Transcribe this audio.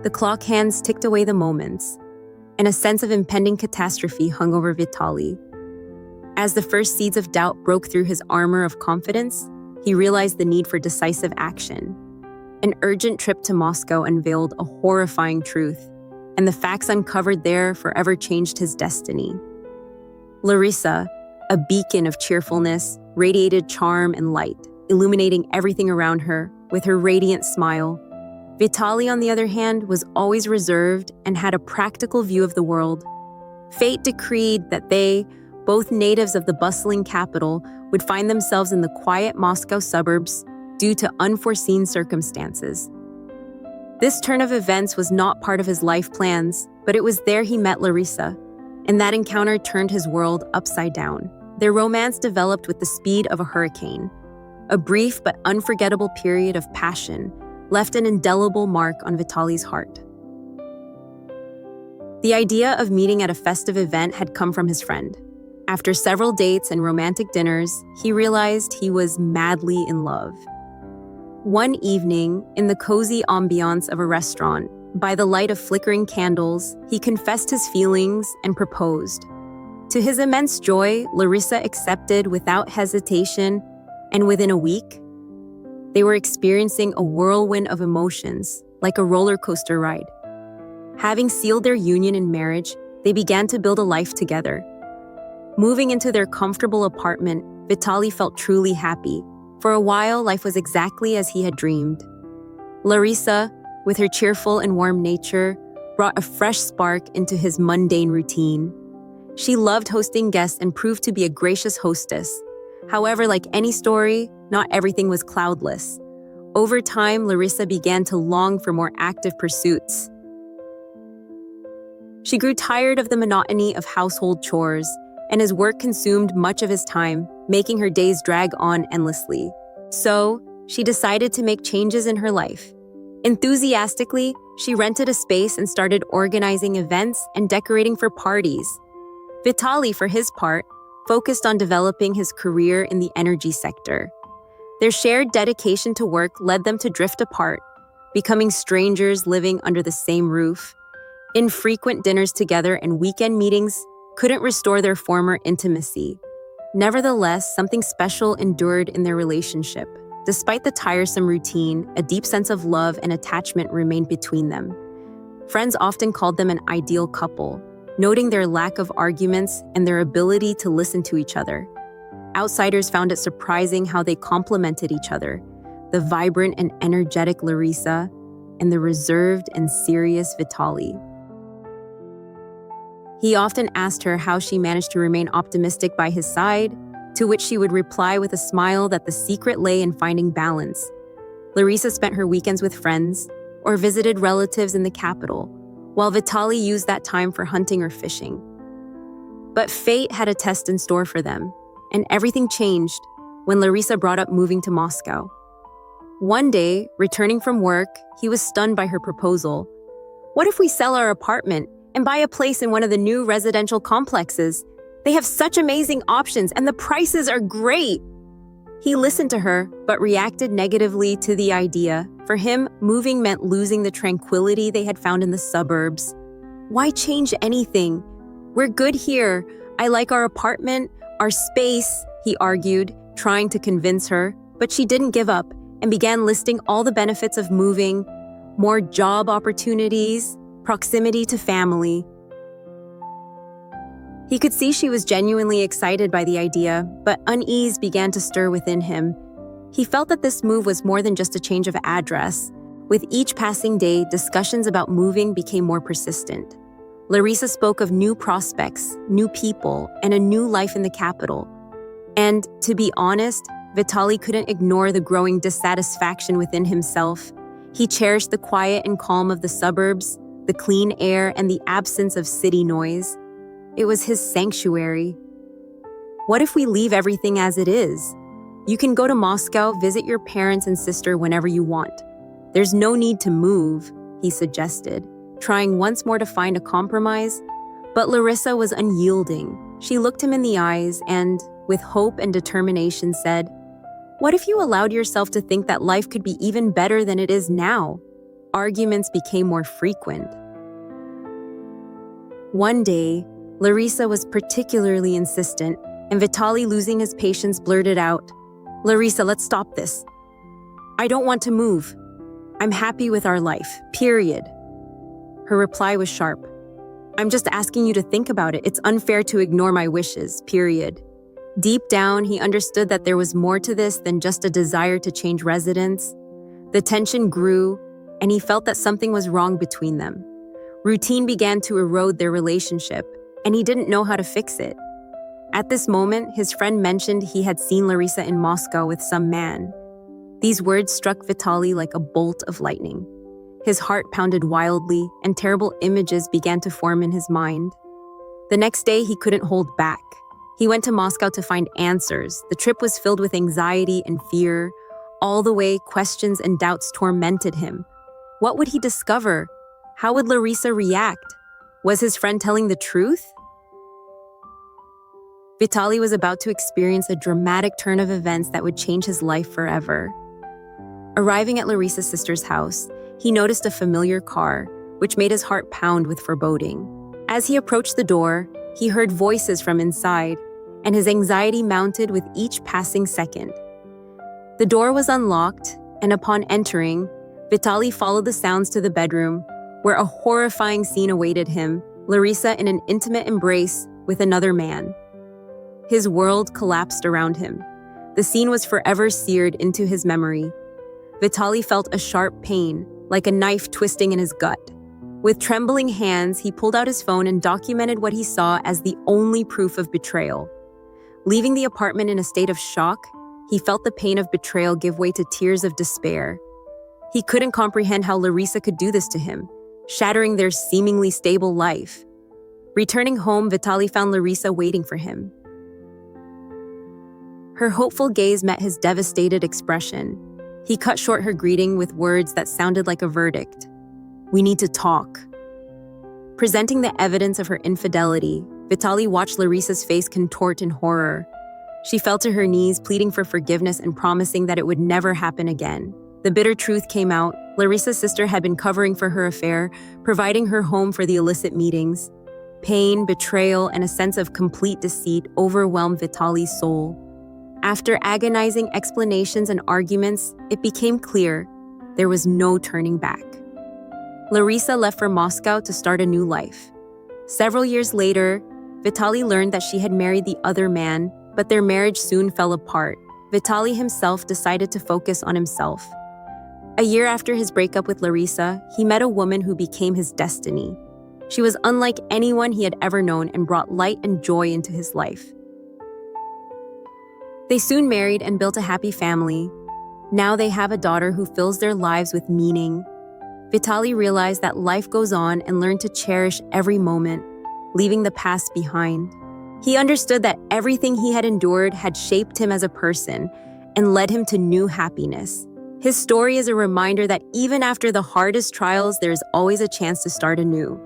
The clock hands ticked away the moments, and a sense of impending catastrophe hung over Vitaly. As the first seeds of doubt broke through his armor of confidence, he realized the need for decisive action. An urgent trip to Moscow unveiled a horrifying truth, and the facts uncovered there forever changed his destiny. Larissa, a beacon of cheerfulness, radiated charm and light, illuminating everything around her with her radiant smile. Vitaly, on the other hand, was always reserved and had a practical view of the world. Fate decreed that they, both natives of the bustling capital, would find themselves in the quiet Moscow suburbs due to unforeseen circumstances. This turn of events was not part of his life plans, but it was there he met Larissa, and that encounter turned his world upside down. Their romance developed with the speed of a hurricane. A brief but unforgettable period of passion left an indelible mark on Vitaly's heart. The idea of meeting at a festive event had come from his friend. After several dates and romantic dinners, he realized he was madly in love. One evening, in the cozy ambiance of a restaurant, by the light of flickering candles, he confessed his feelings and proposed. To his immense joy, Larissa accepted without hesitation, and within a week, they were experiencing a whirlwind of emotions, like a roller coaster ride. Having sealed their union in marriage, they began to build a life together. Moving into their comfortable apartment, Vitaly felt truly happy. For a while, life was exactly as he had dreamed. Larissa, with her cheerful and warm nature, brought a fresh spark into his mundane routine. She loved hosting guests and proved to be a gracious hostess. However, like any story, not everything was cloudless. Over time, Larissa began to long for more active pursuits. She grew tired of the monotony of household chores, and his work consumed much of his time, making her days drag on endlessly. So, she decided to make changes in her life. Enthusiastically, she rented a space and started organizing events and decorating for parties. Vitaly, for his part, focused on developing his career in the energy sector. Their shared dedication to work led them to drift apart, becoming strangers living under the same roof. Infrequent dinners together and weekend meetings couldn't restore their former intimacy. Nevertheless, something special endured in their relationship. Despite the tiresome routine, a deep sense of love and attachment remained between them. Friends often called them an ideal couple, noting their lack of arguments and their ability to listen to each other. Outsiders found it surprising how they complemented each other, the vibrant and energetic Larissa and the reserved and serious Vitaly. He often asked her how she managed to remain optimistic by his side, to which she would reply with a smile that the secret lay in finding balance. Larissa spent her weekends with friends or visited relatives in the capital, while Vitaly used that time for hunting or fishing. But fate had a test in store for them, and everything changed when Larissa brought up moving to Moscow. One day, returning from work, he was stunned by her proposal. "What if we sell our apartment and buy a place in one of the new residential complexes? They have such amazing options and the prices are great." He listened to her, but reacted negatively to the idea. For him, moving meant losing the tranquility they had found in the suburbs. "Why change anything? We're good here. I like our apartment, our space," he argued, trying to convince her. But she didn't give up and began listing all the benefits of moving: more job opportunities, proximity to family. He could see she was genuinely excited by the idea, but unease began to stir within him. He felt that this move was more than just a change of address. With each passing day, discussions about moving became more persistent. Larissa spoke of new prospects, new people, and a new life in the capital. And, to be honest, Vitaly couldn't ignore the growing dissatisfaction within himself. He cherished the quiet and calm of the suburbs, the clean air, and the absence of city noise. It was his sanctuary. "What if we leave everything as it is? You can go to Moscow, visit your parents and sister whenever you want. There's no need to move," he suggested, trying once more to find a compromise. But Larissa was unyielding. She looked him in the eyes and, with hope and determination, said, "What if you allowed yourself to think that life could be even better than it is now? arguments became more frequent. One day, Larissa was particularly insistent, and Vitaly, losing his patience, blurted out, "Larissa, let's stop this. I don't want to move. I'm happy with our life, period." Her reply was sharp. "I'm just asking you to think about it. It's unfair to ignore my wishes, period." Deep down, he understood that there was more to this than just a desire to change residence. The tension grew, and he felt that something was wrong between them. Routine began to erode their relationship, and he didn't know how to fix it. At this moment, his friend mentioned he had seen Larissa in Moscow with some man. These words struck Vitaly like a bolt of lightning. His heart pounded wildly, and terrible images began to form in his mind. The next day, he couldn't hold back. He went to Moscow to find answers. The trip was filled with anxiety and fear. All the way, questions and doubts tormented him. What would he discover? How would Larissa react? Was his friend telling the truth? Vitaly was about to experience a dramatic turn of events that would change his life forever. Arriving at Larissa's sister's house, he noticed a familiar car, which made his heart pound with foreboding. As he approached the door, he heard voices from inside, and his anxiety mounted with each passing second. The door was unlocked, and upon entering, Vitaly followed the sounds to the bedroom, where a horrifying scene awaited him, Larissa in an intimate embrace with another man. His world collapsed around him. The scene was forever seared into his memory. Vitaly felt a sharp pain, like a knife twisting in his gut. With trembling hands, he pulled out his phone and documented what he saw as the only proof of betrayal. Leaving the apartment in a state of shock, he felt the pain of betrayal give way to tears of despair. He couldn't comprehend how Larissa could do this to him, shattering their seemingly stable life. Returning home, Vitaly found Larissa waiting for him. Her hopeful gaze met his devastated expression. He cut short her greeting with words that sounded like a verdict. "We need to talk." Presenting the evidence of her infidelity, Vitaly watched Larissa's face contort in horror. She fell to her knees, pleading for forgiveness and promising that it would never happen again. The bitter truth came out. Larissa's sister had been covering for her affair, providing her home for the illicit meetings. Pain, betrayal, and a sense of complete deceit overwhelmed Vitaly's soul. After agonizing explanations and arguments, it became clear there was no turning back. Larissa left for Moscow to start a new life. Several years later, Vitaly learned that she had married the other man, but their marriage soon fell apart. Vitaly himself decided to focus on himself. A year after his breakup with Larissa, he met a woman who became his destiny. She was unlike anyone he had ever known and brought light and joy into his life. They soon married and built a happy family. Now they have a daughter who fills their lives with meaning. Vitaly realized that life goes on and learned to cherish every moment, leaving the past behind. He understood that everything he had endured had shaped him as a person and led him to new happiness. His story is a reminder that even after the hardest trials, there is always a chance to start anew.